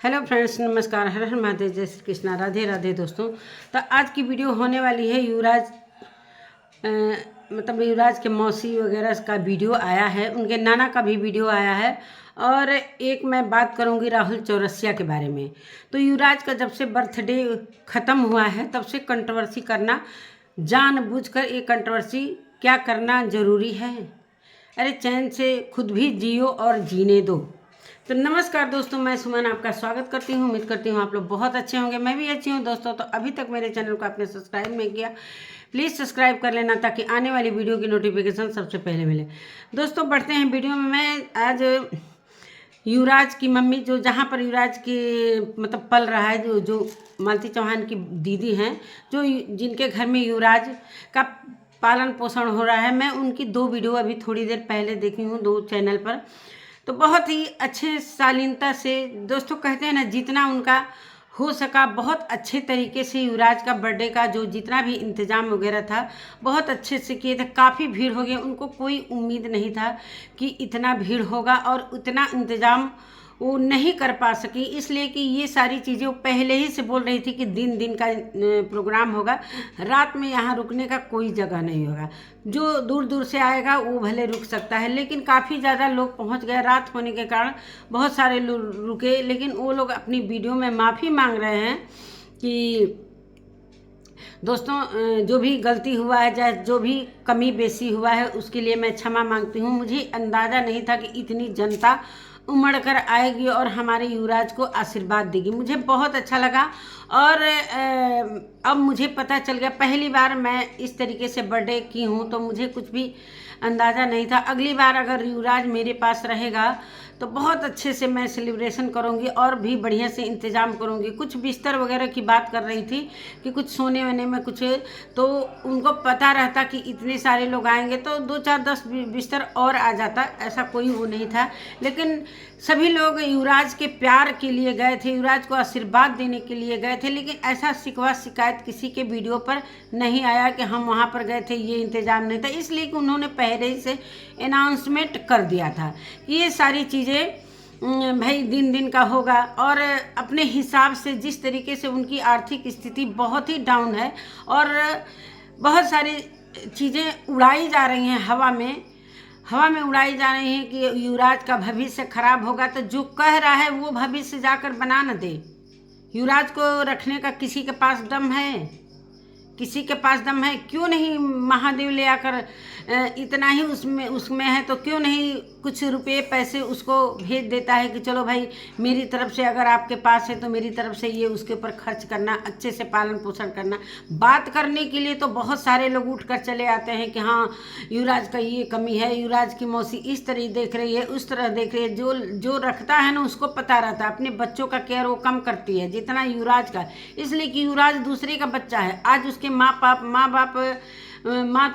Hello friends, नमस्कार। हर हर महादेव, जय श्री कृष्णा, राधे राधे दोस्तों। तो आज की वीडियो होने वाली है युवराज युवराज के मौसी वगैरह का वीडियो आया है, उनके नाना का भी वीडियो आया है। और एक मैं बात करूंगी राहुल चौरसिया के बारे में। तो युवराज का जब से बर्थडे ख़त्म हुआ है तब से कंट्रोवर्सी करना, जानबूझकर ये कंट्रोवर्सी क्या करना ज़रूरी है? अरे चैन से खुद भी जियो और जीने दो। तो नमस्कार दोस्तों, मैं सुमन आपका स्वागत करती हूँ। उम्मीद करती हूँ आप लोग बहुत अच्छे होंगे, मैं भी अच्छी हूँ दोस्तों। तो अभी तक मेरे चैनल को आपने सब्सक्राइब नहीं किया, प्लीज़ सब्सक्राइब कर लेना ताकि आने वाली वीडियो की नोटिफिकेशन सबसे पहले मिले। दोस्तों बढ़ते हैं वीडियो में। मैं आज युवराज की मम्मी, जो जहाँ पर युवराज की पल रहा है, जो मालती चौहान की दीदी हैं, जो जिनके घर में युवराज का पालन पोषण हो रहा है, मैं उनकी 2 वीडियो अभी थोड़ी देर पहले देखी हूँ 2 चैनल पर। तो बहुत ही अच्छे शालीनता से दोस्तों, कहते हैं ना, जितना उनका हो सका बहुत अच्छे तरीके से युवराज का बर्थडे का जो जितना भी इंतज़ाम वगैरह था बहुत अच्छे से किए थे। काफ़ी भीड़ हो गई, उनको कोई उम्मीद नहीं था कि इतना भीड़ होगा और उतना इंतज़ाम वो नहीं कर पा सकी, इसलिए कि ये सारी चीज़ें वो पहले ही से बोल रही थी कि दिन दिन का प्रोग्राम होगा, रात में यहाँ रुकने का कोई जगह नहीं होगा। जो दूर दूर से आएगा वो भले रुक सकता है, लेकिन काफ़ी ज़्यादा लोग पहुँच गए। रात होने के कारण बहुत सारे लोग रुके, लेकिन वो लोग अपनी वीडियो में माफ़ी मांग रहे हैं कि दोस्तों जो भी गलती हुआ है, चाहे जो भी कमी बेसी हुआ है, उसके लिए मैं क्षमा मांगती हूँ। मुझे अंदाज़ा नहीं था कि इतनी जनता उमड़ कर आएगी और हमारे युवराज को आशीर्वाद देगी। मुझे बहुत अच्छा लगा और अब मुझे पता चल गया। पहली बार मैं इस तरीके से बर्थडे की हूँ तो मुझे कुछ भी अंदाज़ा नहीं था। अगली बार अगर युवराज मेरे पास रहेगा तो बहुत अच्छे से मैं सेलिब्रेशन करूँगी और भी बढ़िया से इंतज़ाम करूँगी। कुछ बिस्तर वगैरह की बात कर रही थी कि कुछ सोने वने में कुछ, तो उनको पता रहता कि इतने सारे लोग आएंगे तो 2 4 10 बिस्तर और आ जाता, ऐसा कोई वो नहीं था। लेकिन सभी लोग युवराज के प्यार के लिए गए थे, युवराज को आशीर्वाद देने के लिए गए थे, लेकिन ऐसा शिकवा शिकायत किसी के वीडियो पर नहीं आया कि हम वहाँ पर गए थे, ये इंतज़ाम नहीं था। इसलिए कि उन्होंने पहले ही से अनाउंसमेंट कर दिया था कि ये सारी चीज़ें भाई दिन दिन का होगा। और अपने हिसाब से जिस तरीके से उनकी आर्थिक स्थिति बहुत ही डाउन है और बहुत सारी चीज़ें उड़ाई जा रही हैं हवा में उड़ाई जा रही हैं कि युवराज का भविष्य खराब होगा। तो जो कह रहा है वो भविष्य जाकर बना न दे। युवराज को रखने का किसी के पास दम है? किसी के पास दम है? क्यों नहीं महादेव ले आकर, इतना ही उसमें है तो क्यों नहीं कुछ रुपए पैसे उसको भेज देता है कि चलो भाई मेरी तरफ से अगर आपके पास है तो मेरी तरफ से ये उसके ऊपर खर्च करना, अच्छे से पालन पोषण करना। बात करने के लिए तो बहुत सारे लोग उठ कर चले आते हैं कि हाँ युवराज का ये कमी है, युवराज की मौसी इस तरह देख रही है, उस तरह देख रही है। जो रखता है ना उसको पता रहता है, अपने बच्चों का केयर वो कम करती है जितना युवराज का, इसलिए कि युवराज दूसरे का बच्चा है। आज उसके माँ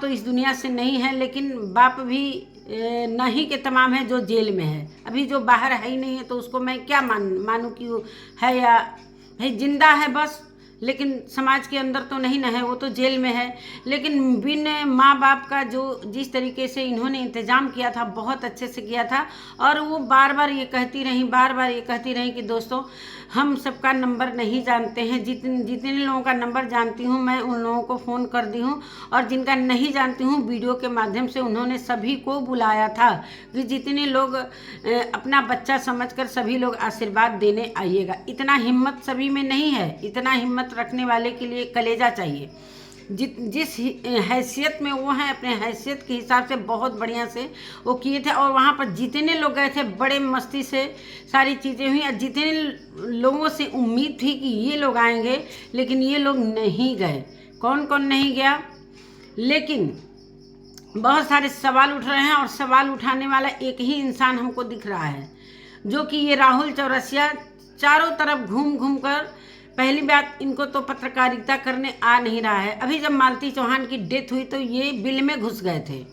तो इस दुनिया से नहीं है, लेकिन बाप भी नहीं के तमाम है जो जेल में है। अभी जो बाहर है ही नहीं है तो उसको मैं क्या मानूँ कि वो है या भाई जिंदा है बस, लेकिन समाज के अंदर तो नहीं ना है, वो तो जेल में है। लेकिन बिन माँ बाप का जो जिस तरीके से इन्होंने इंतज़ाम किया था बहुत अच्छे से किया था। और वो बार बार ये कहती रही कि दोस्तों हम सबका नंबर नहीं जानते हैं, जितने लोगों का नंबर जानती हूँ मैं उन लोगों को फ़ोन कर दी हूँ, और जिनका नहीं जानती हूँ वीडियो के माध्यम से उन्होंने सभी को बुलाया था कि जितने लोग अपना बच्चा समझकर सभी लोग आशीर्वाद देने आइएगा। इतना हिम्मत सभी में नहीं है, इतना हिम्मत रखने वाले के लिए कलेजा चाहिए। जिस हैसियत में वो हैं, अपने हैसियत के हिसाब से बहुत बढ़िया से वो किए थे। और वहाँ पर जितने लोग गए थे बड़े मस्ती से सारी चीज़ें हुई, और जितने लोगों से उम्मीद थी कि ये लोग आएंगे लेकिन ये लोग नहीं गए। कौन कौन नहीं गया? लेकिन बहुत सारे सवाल उठ रहे हैं और सवाल उठाने वाला एक ही इंसान हमको दिख रहा है, जो कि ये राहुल चौरसिया चारों तरफ घूम घूम कर, पहली बात इनको तो पत्रकारिता करने आ नहीं रहा है। अभी जब मालती चौहान की डेथ हुई तो ये बिल में घुस गए थे,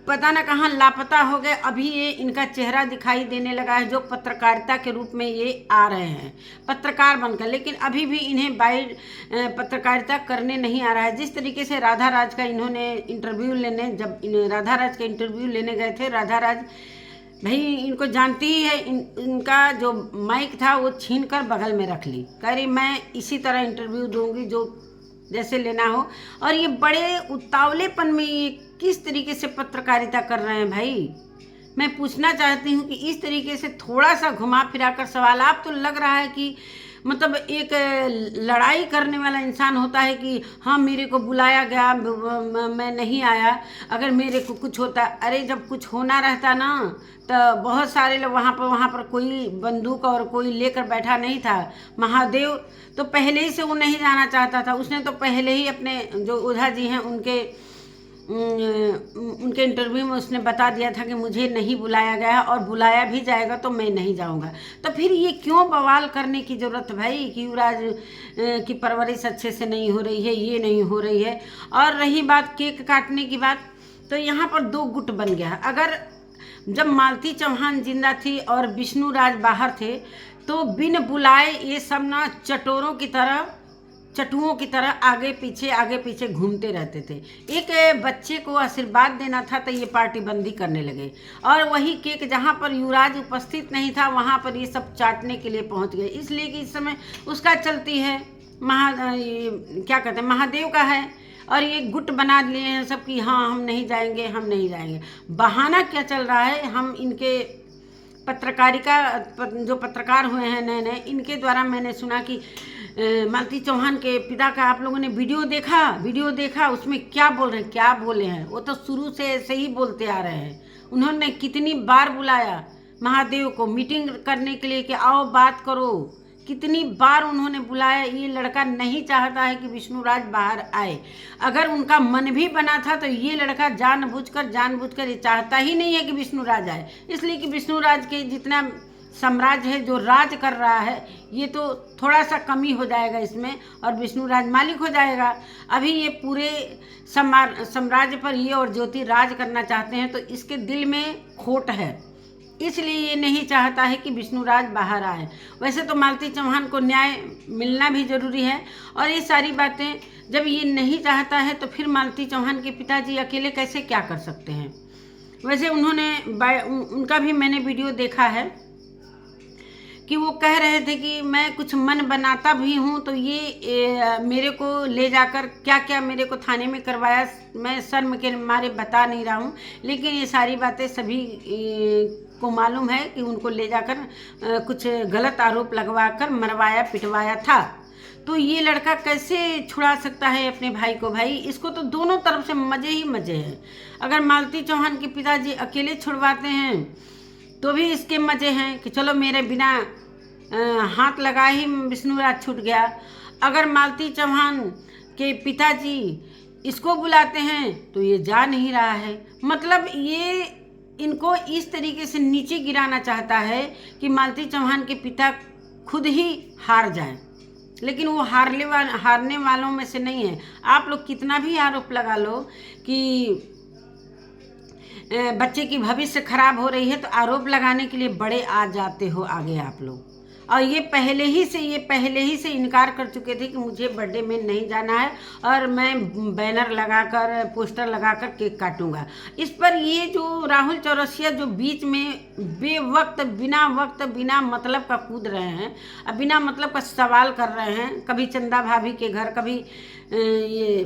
पता ना कहाँ लापता हो गए। अभी ये इनका चेहरा दिखाई देने लगा है, जो पत्रकारिता के रूप में ये आ रहे हैं पत्रकार बनकर, लेकिन अभी भी इन्हें बाहर पत्रकारिता करने नहीं आ रहा है। जिस तरीके से राधा राज का इन्होंने इंटरव्यू लेने, जब राधा राज का इंटरव्यू लेने गए थे, राधा राज भाई इनको जानती ही है, इनका जो माइक था वो छीन कर बगल में रख ली, कह रही मैं इसी तरह इंटरव्यू दूंगी जो जैसे लेना हो। और ये बड़े उतावलेपन में ये किस तरीके से पत्रकारिता कर रहे हैं भाई। मैं पूछना चाहती हूँ कि इस तरीके से थोड़ा सा घुमा फिरा कर सवाल, आप तो लग रहा है कि मतलब एक लड़ाई करने वाला इंसान होता है कि हाँ मेरे को बुलाया गया, मैं नहीं आया, अगर मेरे को कुछ होता। अरे जब कुछ होना रहता ना तो बहुत सारे लोग वहाँ पर कोई बंदूक और कोई लेकर बैठा नहीं था। महादेव तो पहले ही से वो नहीं जाना चाहता था, उसने तो पहले ही अपने जो ओझा जी हैं उनके इंटरव्यू में उसने बता दिया था कि मुझे नहीं बुलाया गया और बुलाया भी जाएगा तो मैं नहीं जाऊंगा। तो फिर ये क्यों बवाल करने की ज़रूरत है भाई कि युवराज की परवरिश अच्छे से नहीं हो रही है, ये नहीं हो रही है। और रही बात केक काटने की बात, तो यहाँ पर दो गुट बन गया। अगर जब मालती चौहान जिंदा थी और विष्णु राज बाहर थे तो बिन बुलाए ये सब ना चटुओं की तरह आगे पीछे घूमते रहते थे। एक बच्चे को आशीर्वाद देना था तो ये पार्टी बंदी करने लगे, और वही केक जहाँ पर युवराज उपस्थित नहीं था वहाँ पर ये सब चाटने के लिए पहुँच गए। इसलिए कि इस समय उसका चलती है क्या कहते हैं महादेव का है, और ये गुट बना लिए हैं सब कि हाँ हम नहीं जाएंगे। बहाना क्या चल रहा है, हम इनके जो पत्रकार हुए हैं नए नए, इनके द्वारा मैंने सुना कि मालती चौहान के पिता का आप लोगों ने वीडियो देखा, उसमें क्या बोले हैं। वो तो शुरू से ऐसे ही बोलते आ रहे हैं। उन्होंने कितनी बार बुलाया महादेव को मीटिंग करने के लिए कि आओ बात करो, कितनी बार उन्होंने बुलाया। ये लड़का नहीं चाहता है कि विष्णुराज बाहर आए। अगर उनका मन भी बना था तो ये लड़का जानबूझकर ये चाहता ही नहीं है कि विष्णुराज आए, इसलिए कि विष्णुराज के जितना साम्राज्य है जो राज कर रहा है ये तो थोड़ा सा कमी हो जाएगा इसमें, और विष्णुराज मालिक हो जाएगा। अभी ये पूरे साम्राज्य पर ये और ज्योति राज करना चाहते हैं, तो इसके दिल में खोट है, इसलिए ये नहीं चाहता है कि विष्णुराज बाहर आए। वैसे तो मालती चौहान को न्याय मिलना भी जरूरी है, और ये सारी बातें जब ये नहीं चाहता है तो फिर मालती चौहान के पिताजी अकेले कैसे क्या कर सकते हैं। वैसे उनका भी मैंने वीडियो देखा है कि वो कह रहे थे कि मैं कुछ मन बनाता भी हूँ तो ये मेरे को ले जाकर क्या मेरे को थाने में करवाया, मैं शर्म के मारे बता नहीं रहा हूँ, लेकिन ये सारी बातें सभी को मालूम है कि उनको ले जाकर कुछ गलत आरोप लगवाकर मरवाया पिटवाया था। तो ये लड़का कैसे छुड़ा सकता है अपने भाई को। भाई इसको तो दोनों तरफ से मज़े ही मज़े हैं। अगर मालती चौहान के पिताजी अकेले छुड़वाते हैं तो भी इसके मज़े हैं कि चलो मेरे बिना हाथ लगा ही विष्णुराज छूट गया। अगर मालती चौहान के पिताजी इसको बुलाते हैं तो ये जा नहीं रहा है। मतलब ये इनको इस तरीके से नीचे गिराना चाहता है कि मालती चौहान के पिता खुद ही हार जाए, लेकिन वो हारने वालों में से नहीं है। आप लोग कितना भी आरोप लगा लो कि बच्चे की भविष्य खराब हो रही है, तो आरोप लगाने के लिए बड़े आ जाते हो आगे आप लोग। और ये पहले ही से इनकार कर चुके थे कि मुझे बर्थडे में नहीं जाना है और मैं बैनर लगाकर पोस्टर लगाकर केक काटूंगा। इस पर ये जो राहुल चौरसिया जो बीच में बिना मतलब का कूद रहे हैं, अब बिना मतलब का सवाल कर रहे हैं, कभी चंदा भाभी के घर, कभी ये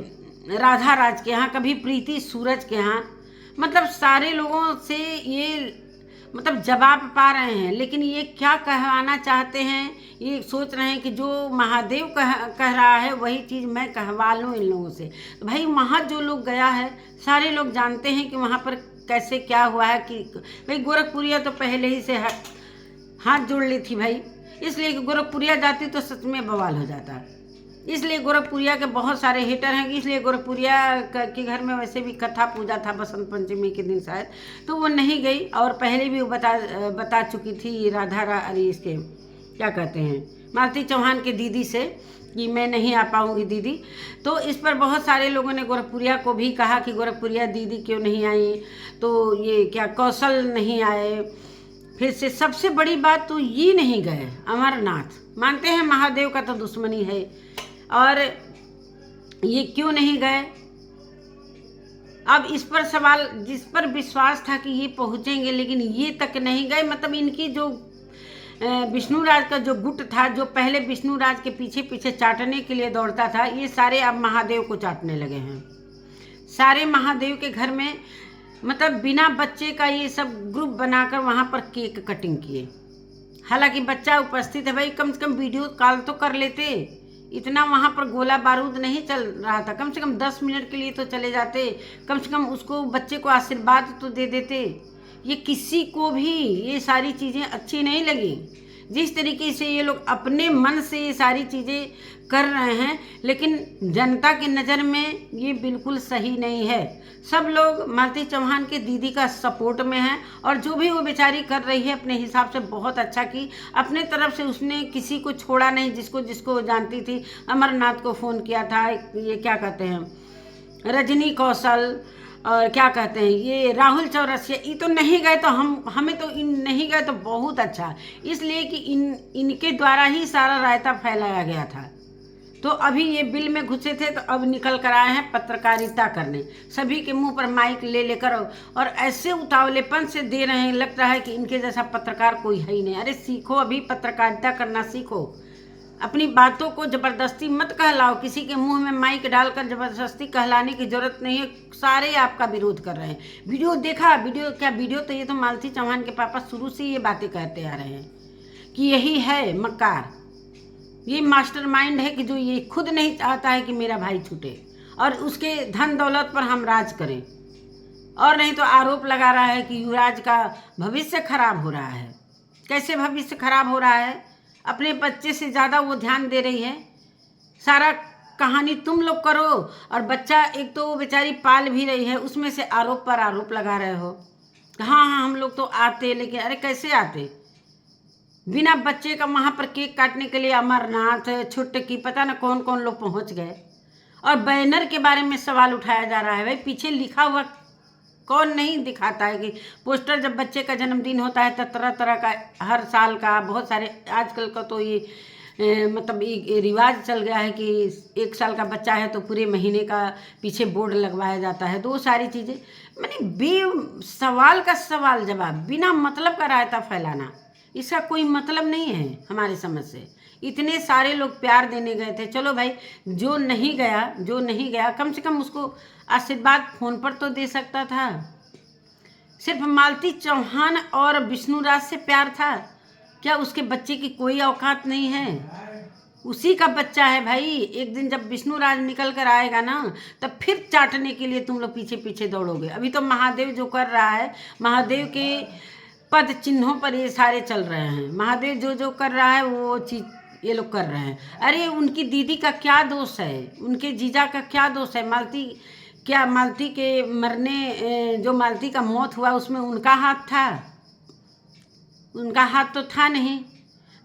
राधा राज के यहाँ, कभी प्रीति सूरज के यहाँ, मतलब सारे लोगों से ये मतलब जवाब पा रहे हैं। लेकिन ये क्या कहवाना चाहते हैं, ये सोच रहे हैं कि जो महादेव कह रहा है वही चीज़ मैं कहवा लूँ इन लोगों से। तो भाई वहाँ जो लोग गया है सारे लोग जानते हैं कि वहाँ पर कैसे क्या हुआ है। कि भाई गोरखपुरिया तो पहले ही से हाथ जोड़ ली थी भाई, इसलिए कि गोरखपुरिया जाती तो सच में बवाल हो जाता। इसलिए गोरखपुरिया के बहुत सारे हेटर हैं, इसलिए गोरखपुरिया के घर में वैसे भी कथा पूजा था बसंत पंचमी के दिन शायद, तो वो नहीं गई। और पहले भी वो बता चुकी थी अरे इसके क्या कहते हैं मालती चौहान के दीदी से कि मैं नहीं आ पाऊँगी दीदी। तो इस पर बहुत सारे लोगों ने गोरखपुरिया को भी कहा कि गोरखपुरिया दीदी क्यों नहीं आई, तो ये क्या कौशल नहीं आए। फिर से सबसे बड़ी बात तो ये नहीं गए अमरनाथ, मानते हैं महादेव का तो दुश्मनी है, और ये क्यों नहीं गए अब इस पर सवाल, जिस पर विश्वास था कि ये पहुंचेंगे लेकिन ये तक नहीं गए। मतलब इनकी जो विष्णुराज का जो गुट था, जो पहले विष्णुराज के पीछे पीछे चाटने के लिए दौड़ता था, ये सारे अब महादेव को चाटने लगे हैं। सारे महादेव के घर में मतलब बिना बच्चे का ये सब ग्रुप बनाकर वहाँ पर केक कटिंग किए। हालांकि बच्चा उपस्थित है भाई, कम से कम वीडियो कॉल तो कर लेते। इतना वहाँ पर गोला बारूद नहीं चल रहा था, कम से कम 10 मिनट के लिए तो चले जाते, कम से कम उसको बच्चे को आशीर्वाद तो दे देते। ये किसी को भी ये सारी चीज़ें अच्छी नहीं लगी। जिस तरीके से ये लोग अपने मन से ये सारी चीज़ें कर रहे हैं, लेकिन जनता की नज़र में ये बिल्कुल सही नहीं है। सब लोग मालती चौहान के दीदी का सपोर्ट में हैं, और जो भी वो बेचारी कर रही है अपने हिसाब से बहुत अच्छा की। अपने तरफ से उसने किसी को छोड़ा नहीं, जिसको जिसको वो जानती थी। अमरनाथ को फ़ोन किया था, ये क्या कहते हैं, रजनी कौशल, और क्या कहते हैं ये राहुल चौरसिया, ये तो नहीं गए तो हमें तो इन नहीं गए तो बहुत अच्छा, इसलिए कि इनके द्वारा ही सारा रायता फैलाया गया था। तो अभी ये बिल में घुसे थे तो अब निकल कर आए हैं पत्रकारिता करने, सभी के मुंह पर माइक ले लेकर, और ऐसे उतावलेपन से दे रहे हैं, लगता है कि इनके जैसा पत्रकार कोई है ही नहीं। अरे सीखो, अभी पत्रकारिता करना सीखो। अपनी बातों को ज़बरदस्ती मत कहलाओ, किसी के मुंह में माइक डालकर ज़बरदस्ती कहलाने की ज़रूरत नहीं है। सारे आपका विरोध कर रहे हैं। वीडियो देखा, वीडियो क्या वीडियो, तो ये तो मालती चौहान के पापा शुरू से ये बातें कहते आ रहे हैं कि यही है मक्कार, ये मास्टरमाइंड है कि जो ये खुद नहीं चाहता है कि मेरा भाई छूटे और उसके धन दौलत पर हम राज करें। और नहीं तो आरोप लगा रहा है कि युवराज का भविष्य खराब हो रहा है। कैसे भविष्य खराब हो रहा है? अपने बच्चे से ज़्यादा वो ध्यान दे रही है। सारा कहानी तुम लोग करो, और बच्चा एक तो वो बेचारी पाल भी रही है, उसमें से आरोप पर आरोप लगा रहे हो। हाँ हाँ हम लोग तो आते, लेकिन अरे कैसे आते? बिना बच्चे का वहाँ पर केक काटने के लिए अमरनाथ, छुटकी, पता ना कौन कौन लोग पहुँच गए। और बैनर के बारे में सवाल उठाया जा रहा है। भाई पीछे लिखा हुआ कौन नहीं दिखाता है कि पोस्टर, जब बच्चे का जन्मदिन होता है तो तरह तरह का, हर साल का, बहुत सारे, आजकल का तो ये मतलब एक रिवाज चल गया है कि 1 साल का बच्चा है तो पूरे महीने का पीछे बोर्ड लगवाया जाता है। तो वो सारी चीज़ें मैंने सवाल का सवाल जवाब, बिना मतलब का रायता फैलाना, इसका कोई मतलब नहीं है हमारे समझ से। इतने सारे लोग प्यार देने गए थे, चलो भाई जो नहीं गया कम से कम उसको आशीर्वाद फ़ोन पर तो दे सकता था। सिर्फ मालती चौहान और विष्णुराज से प्यार था क्या? उसके बच्चे की कोई औकात नहीं है, उसी का बच्चा है भाई। एक दिन जब विष्णुराज निकल कर आएगा ना, तब फिर चाटने के लिए तुम लोग पीछे पीछे दौड़ोगे। अभी तो महादेव जो कर रहा है, महादेव के पद चिन्हों पर ये सारे चल रहे हैं। महादेव जो जो कर रहा है वो चीज़ ये लोग कर रहे हैं। अरे उनकी दीदी का क्या दोष है, उनके जीजा का क्या दोष है? मालती के मरने, जो मालती का मौत हुआ उसमें उनका हाथ था? उनका हाथ तो था नहीं।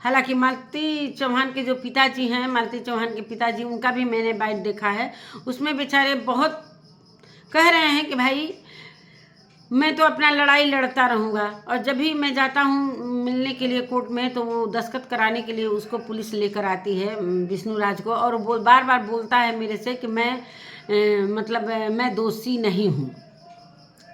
हालांकि मालती चौहान के जो पिताजी हैं, मालती चौहान के पिताजी, उनका भी मैंने बाइट देखा है। उसमें बेचारे बहुत कह रहे हैं कि भाई मैं तो अपना लड़ाई लड़ता रहूँगा, और जब भी मैं जाता हूँ मिलने के लिए कोर्ट में, तो वो दस्तखत कराने के लिए उसको पुलिस लेकर आती है विष्णुराज को, और वो बार बार बोलता है मेरे से कि मैं दोषी नहीं हूँ,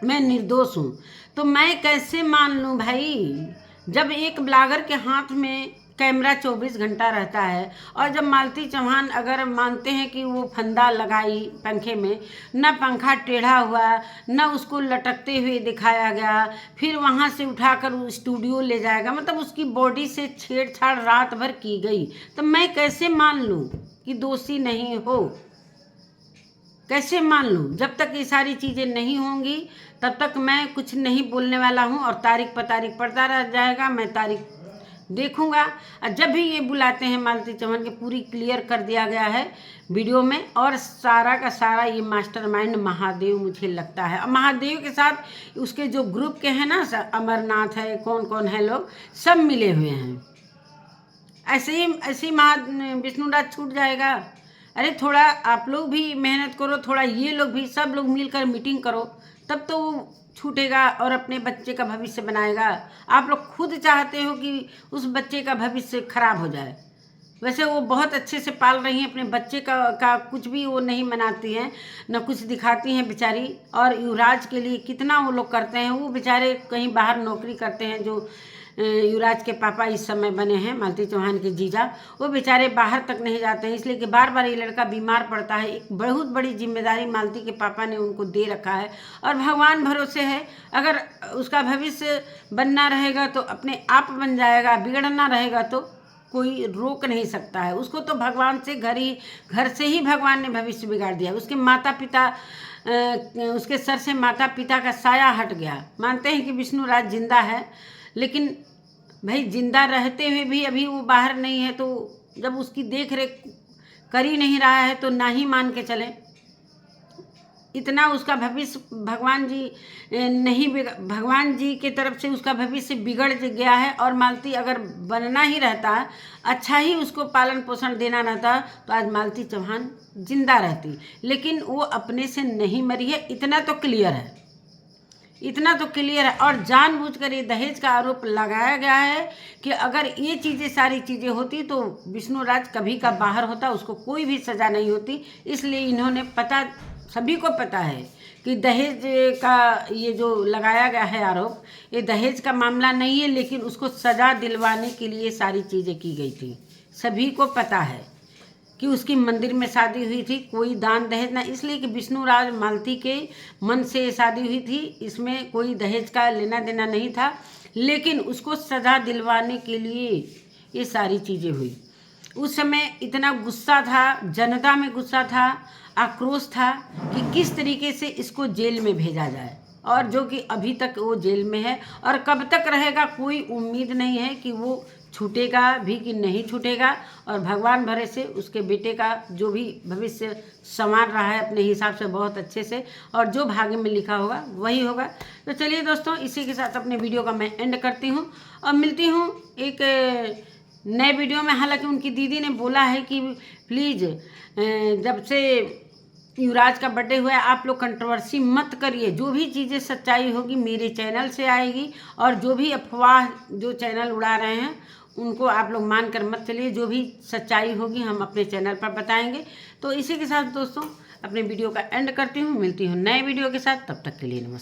मैं निर्दोष हूँ। तो मैं कैसे मान लूँ भाई, जब एक ब्लॉगर के हाथ में कैमरा 24 घंटा रहता है, और जब मालती चौहान अगर मानते हैं कि वो फंदा लगाई पंखे में, न पंखा टेढ़ा हुआ, न उसको लटकते हुए दिखाया गया, फिर वहाँ से उठाकर वो स्टूडियो ले जाएगा, मतलब उसकी बॉडी से छेड़छाड़ रात भर की गई, तो मैं कैसे मान लूँ कि दोषी नहीं हो? कैसे मान लूँ? जब तक ये सारी चीज़ें नहीं होंगी तब तक मैं कुछ नहीं बोलने वाला हूँ, और तारीख पर तारीख पड़ता रह जाएगा। मैं तारीख देखूंगा, और जब भी ये बुलाते हैं मालती चौहान के, पूरी क्लियर कर दिया गया है वीडियो में। और सारा का सारा ये मास्टरमाइंड महादेव मुझे लगता है। और महादेव के साथ उसके जो ग्रुप के हैं ना, अमरनाथ है, कौन कौन है लोग, सब मिले हुए हैं। ऐसे ही विष्णुराज छूट जाएगा? अरे थोड़ा आप लोग भी मेहनत करो, थोड़ा ये लोग भी, सब लोग मिलकर मीटिंग करो, तब तो वो छूटेगा और अपने बच्चे का भविष्य बनाएगा। आप लोग खुद चाहते हो कि उस बच्चे का भविष्य खराब हो जाए, वैसे वो बहुत अच्छे से पाल रही हैं अपने बच्चे का कुछ भी वो नहीं मनाती हैं, न कुछ दिखाती हैं बेचारी। और युवराज के लिए कितना वो लोग करते हैं। वो बेचारे कहीं बाहर नौकरी करते हैं, जो युवराज के पापा इस समय बने हैं, मालती चौहान के जीजा, वो बेचारे बाहर तक नहीं जाते हैं, इसलिए कि बार बार ये लड़का बीमार पड़ता है। एक बहुत बड़ी जिम्मेदारी मालती के पापा ने उनको दे रखा है और भगवान भरोसे है। अगर उसका भविष्य बनना रहेगा तो अपने आप बन जाएगा, बिगड़ना रहेगा तो कोई रोक नहीं सकता है उसको। तो भगवान से घर से ही भगवान ने भविष्य बिगाड़ दिया। उसके माता पिता, उसके सर से माता पिता का साया हट गया। मानते हैं कि विष्णु राज जिंदा है, लेकिन भाई जिंदा रहते हुए भी अभी वो बाहर नहीं है, तो जब उसकी देख रेख कर ही नहीं रहा है तो ना ही मान के चले। इतना उसका भविष्य भगवान जी के तरफ से उसका भविष्य बिगड़ गया है। और मालती अगर बनना ही रहता, अच्छा ही उसको पालन पोषण देना रहता, तो आज मालती चौहान जिंदा रहती। लेकिन वो अपने से नहीं मरी है, इतना तो क्लियर है, इतना तो क्लियर है। और जानबूझकर ये दहेज का आरोप लगाया गया है कि अगर ये चीज़ें सारी चीज़ें होती तो विष्णु राज कभी का बाहर होता, उसको कोई भी सज़ा नहीं होती। इसलिए इन्होंने सभी को पता है कि दहेज का ये जो लगाया गया है आरोप, ये दहेज का मामला नहीं है, लेकिन उसको सज़ा दिलवाने के लिए सारी चीज़ें की गई थी। सभी को पता है कि उसकी मंदिर में शादी हुई थी, कोई दान दहेज ना, इसलिए कि विष्णु राज मालती के मन से शादी हुई थी, इसमें कोई दहेज का लेना देना नहीं था। लेकिन उसको सज़ा दिलवाने के लिए ये सारी चीज़ें हुई। उस समय इतना गुस्सा था, जनता में गुस्सा था, आक्रोश था कि किस तरीके से इसको जेल में भेजा जाए, और जो कि अभी तक वो जेल में है और कब तक रहेगा कोई उम्मीद नहीं है कि वो छूटेगा भी कि नहीं छूटेगा। और भगवान भरे से उसके बेटे का जो भी भविष्य संवार रहा है अपने हिसाब से बहुत अच्छे से, और जो भाग्य में लिखा होगा वही होगा। तो चलिए दोस्तों, इसी के साथ अपने वीडियो का मैं एंड करती हूँ और मिलती हूँ एक नए वीडियो में। हालांकि उनकी दीदी ने बोला है कि प्लीज़ जब से युवराज का बर्थडे हुआ है आप लोग कंट्रोवर्सी मत करिए, जो भी चीज़ें सच्चाई होगी मेरे चैनल से आएगी, और जो भी अफवाह जो चैनल उड़ा रहे हैं उनको आप लोग मान कर मत चलिए। जो भी सच्चाई होगी हम अपने चैनल पर बताएंगे। तो इसी के साथ दोस्तों अपने वीडियो का एंड करती हूँ, मिलती हूँ नए वीडियो के साथ, तब तक के लिए नमस्कार।